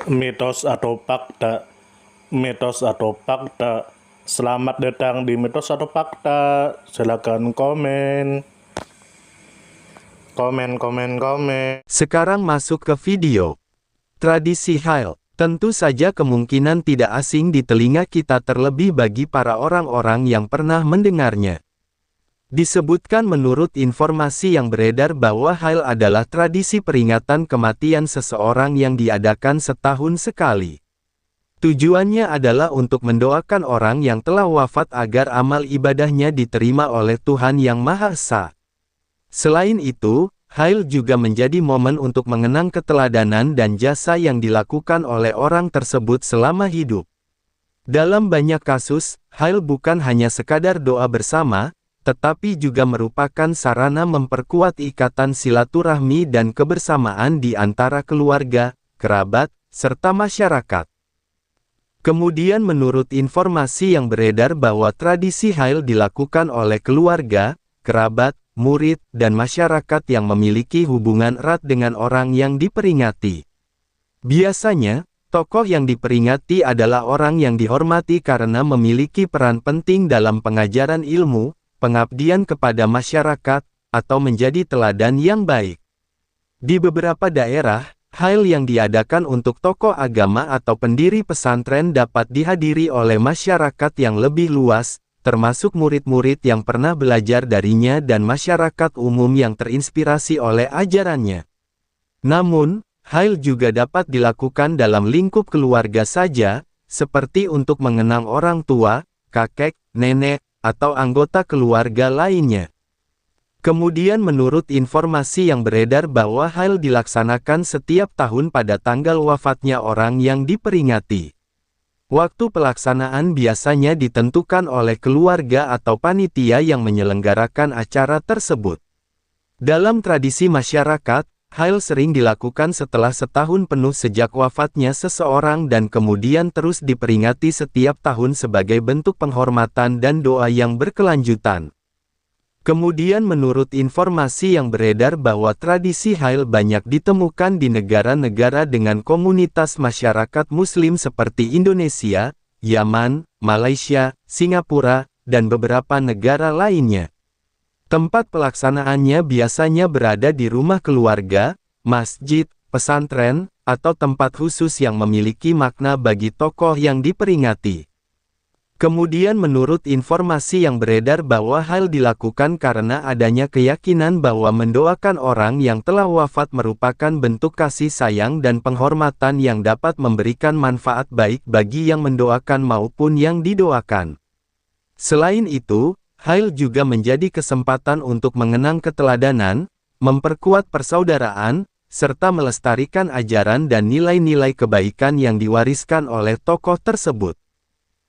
Mitos atau fakta? Mitos atau fakta? Selamat datang di Mitos atau Fakta. Silakan komen. Komen. Sekarang masuk ke video. Tradisi Hail. Tentu saja kemungkinan tidak asing di telinga kita, terlebih bagi para orang-orang yang pernah mendengarnya. Disebutkan menurut informasi yang beredar bahwa Hail adalah tradisi peringatan kematian seseorang yang diadakan setahun sekali. Tujuannya adalah untuk mendoakan orang yang telah wafat agar amal ibadahnya diterima oleh Tuhan Yang Maha Esa. Selain itu, Hail juga menjadi momen untuk mengenang keteladanan dan jasa yang dilakukan oleh orang tersebut selama hidup. Dalam banyak kasus, Hail bukan hanya sekadar doa bersama, tetapi juga merupakan sarana memperkuat ikatan silaturahmi dan kebersamaan di antara keluarga, kerabat, serta masyarakat. Kemudian menurut informasi yang beredar bahwa tradisi Hail dilakukan oleh keluarga, kerabat, murid, dan masyarakat yang memiliki hubungan erat dengan orang yang diperingati. Biasanya, tokoh yang diperingati adalah orang yang dihormati karena memiliki peran penting dalam pengajaran ilmu, pengabdian kepada masyarakat, atau menjadi teladan yang baik. Di beberapa daerah, Hail yang diadakan untuk tokoh agama atau pendiri pesantren dapat dihadiri oleh masyarakat yang lebih luas, termasuk murid-murid yang pernah belajar darinya dan masyarakat umum yang terinspirasi oleh ajarannya. Namun, Hail juga dapat dilakukan dalam lingkup keluarga saja, seperti untuk mengenang orang tua, kakek, nenek, atau anggota keluarga lainnya. Kemudian menurut informasi yang beredar bahwa Hail dilaksanakan setiap tahun pada tanggal wafatnya orang yang diperingati. Waktu pelaksanaan biasanya ditentukan oleh keluarga atau panitia yang menyelenggarakan acara tersebut. Dalam tradisi masyarakat, Hail sering dilakukan setelah setahun penuh sejak wafatnya seseorang dan kemudian terus diperingati setiap tahun sebagai bentuk penghormatan dan doa yang berkelanjutan. Kemudian menurut informasi yang beredar bahwa tradisi Hail banyak ditemukan di negara-negara dengan komunitas masyarakat Muslim seperti Indonesia, Yaman, Malaysia, Singapura, dan beberapa negara lainnya. Tempat pelaksanaannya biasanya berada di rumah keluarga, masjid, pesantren, atau tempat khusus yang memiliki makna bagi tokoh yang diperingati. Kemudian menurut informasi yang beredar bahwa Hail dilakukan karena adanya keyakinan bahwa mendoakan orang yang telah wafat merupakan bentuk kasih sayang dan penghormatan yang dapat memberikan manfaat baik bagi yang mendoakan maupun yang didoakan. Selain itu, Hail juga menjadi kesempatan untuk mengenang keteladanan, memperkuat persaudaraan, serta melestarikan ajaran dan nilai-nilai kebaikan yang diwariskan oleh tokoh tersebut.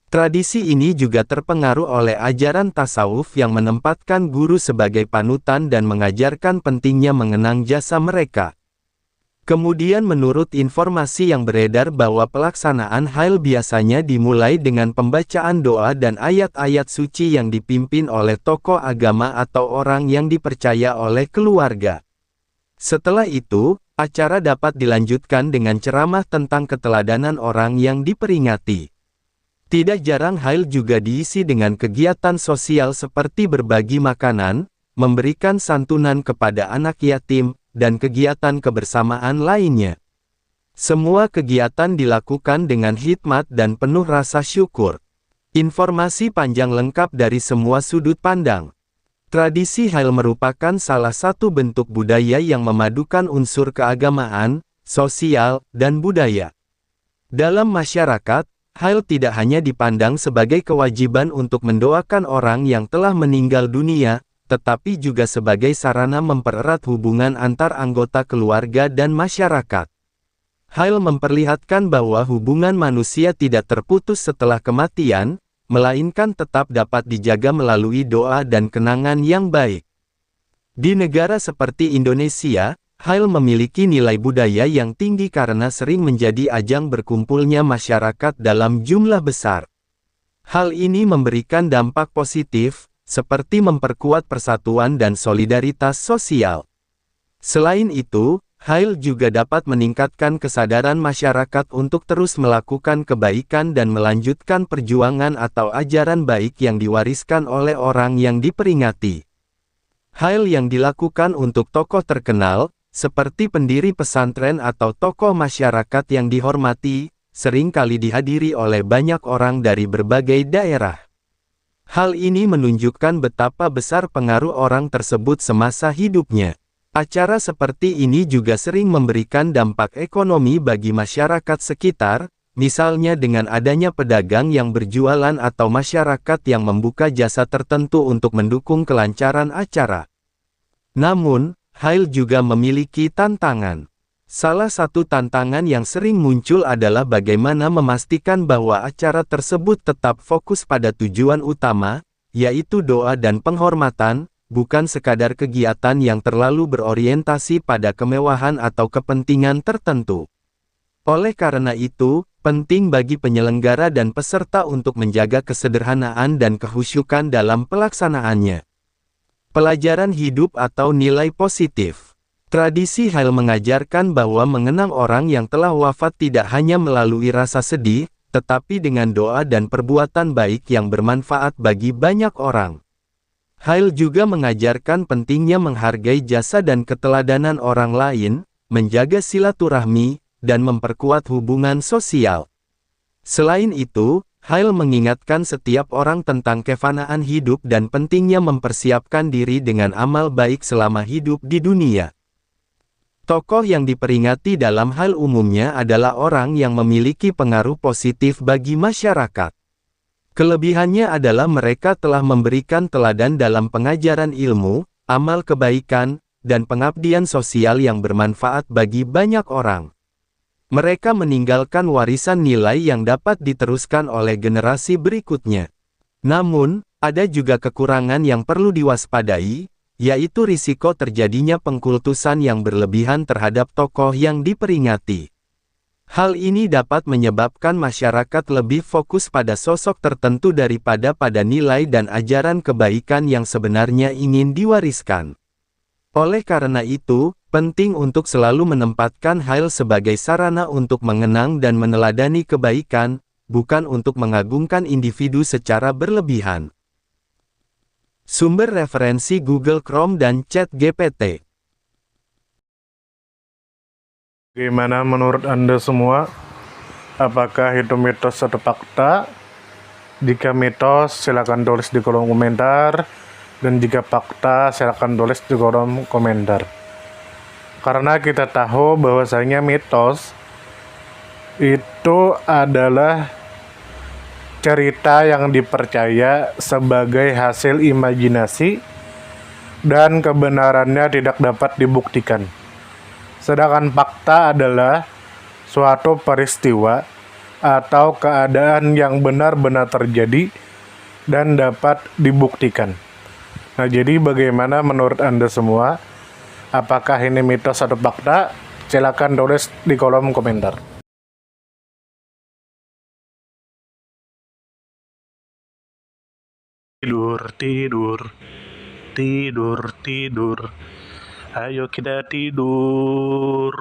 Tradisi ini juga terpengaruh oleh ajaran tasawuf yang menempatkan guru sebagai panutan dan mengajarkan pentingnya mengenang jasa mereka. Kemudian menurut informasi yang beredar bahwa pelaksanaan Hail biasanya dimulai dengan pembacaan doa dan ayat-ayat suci yang dipimpin oleh tokoh agama atau orang yang dipercaya oleh keluarga. Setelah itu, acara dapat dilanjutkan dengan ceramah tentang keteladanan orang yang diperingati. Tidak jarang Hail juga diisi dengan kegiatan sosial seperti berbagi makanan, memberikan santunan kepada anak yatim, dan kegiatan kebersamaan lainnya. Semua kegiatan dilakukan dengan hikmat dan penuh rasa syukur. Informasi panjang lengkap dari semua sudut pandang. Tradisi Hail merupakan salah satu bentuk budaya yang memadukan unsur keagamaan, sosial, dan budaya. Dalam masyarakat, Hail tidak hanya dipandang sebagai kewajiban untuk mendoakan orang yang telah meninggal dunia, tetapi juga sebagai sarana mempererat hubungan antar anggota keluarga dan masyarakat. Hail memperlihatkan bahwa hubungan manusia tidak terputus setelah kematian, melainkan tetap dapat dijaga melalui doa dan kenangan yang baik. Di negara seperti Indonesia, Hail memiliki nilai budaya yang tinggi karena sering menjadi ajang berkumpulnya masyarakat dalam jumlah besar. Hal ini memberikan dampak positif, seperti memperkuat persatuan dan solidaritas sosial. Selain itu, Hail juga dapat meningkatkan kesadaran masyarakat untuk terus melakukan kebaikan dan melanjutkan perjuangan atau ajaran baik yang diwariskan oleh orang yang diperingati. Hail yang dilakukan untuk tokoh terkenal, seperti pendiri pesantren atau tokoh masyarakat yang dihormati, seringkali dihadiri oleh banyak orang dari berbagai daerah. Hal ini menunjukkan betapa besar pengaruh orang tersebut semasa hidupnya. Acara seperti ini juga sering memberikan dampak ekonomi bagi masyarakat sekitar, misalnya dengan adanya pedagang yang berjualan atau masyarakat yang membuka jasa tertentu untuk mendukung kelancaran acara. Namun, Hail juga memiliki tantangan. Salah satu tantangan yang sering muncul adalah bagaimana memastikan bahwa acara tersebut tetap fokus pada tujuan utama, yaitu doa dan penghormatan, bukan sekadar kegiatan yang terlalu berorientasi pada kemewahan atau kepentingan tertentu. Oleh karena itu, penting bagi penyelenggara dan peserta untuk menjaga kesederhanaan dan kehusyukan dalam pelaksanaannya. Pelajaran hidup atau nilai positif. Tradisi Hail mengajarkan bahwa mengenang orang yang telah wafat tidak hanya melalui rasa sedih, tetapi dengan doa dan perbuatan baik yang bermanfaat bagi banyak orang. Hail juga mengajarkan pentingnya menghargai jasa dan keteladanan orang lain, menjaga silaturahmi, dan memperkuat hubungan sosial. Selain itu, Hail mengingatkan setiap orang tentang kefanaan hidup dan pentingnya mempersiapkan diri dengan amal baik selama hidup di dunia. Tokoh yang diperingati dalam Hail umumnya adalah orang yang memiliki pengaruh positif bagi masyarakat. Kelebihannya adalah mereka telah memberikan teladan dalam pengajaran ilmu, amal kebaikan, dan pengabdian sosial yang bermanfaat bagi banyak orang. Mereka meninggalkan warisan nilai yang dapat diteruskan oleh generasi berikutnya. Namun, ada juga kekurangan yang perlu diwaspadai, yaitu risiko terjadinya pengkultusan yang berlebihan terhadap tokoh yang diperingati. Hal ini dapat menyebabkan masyarakat lebih fokus pada sosok tertentu daripada pada nilai dan ajaran kebaikan yang sebenarnya ingin diwariskan. Oleh karena itu, penting untuk selalu menempatkan Hail sebagai sarana untuk mengenang dan meneladani kebaikan, bukan untuk mengagungkan individu secara berlebihan. Sumber referensi Google Chrome dan ChatGPT. Gimana menurut Anda semua? Apakah itu mitos atau fakta? Jika mitos, silakan tulis di kolom komentar. Dan jika fakta, silakan tulis di kolom komentar. Karena kita tahu bahwasanya mitos itu adalah cerita yang dipercaya sebagai hasil imajinasi dan kebenarannya tidak dapat dibuktikan. Sedangkan fakta adalah suatu peristiwa atau keadaan yang benar-benar terjadi dan dapat dibuktikan. Nah, jadi bagaimana menurut Anda semua? Apakah ini mitos atau fakta? Silakan tulis di kolom komentar. Tidur, tidur, tidur, tidur. Ayo kita tidur.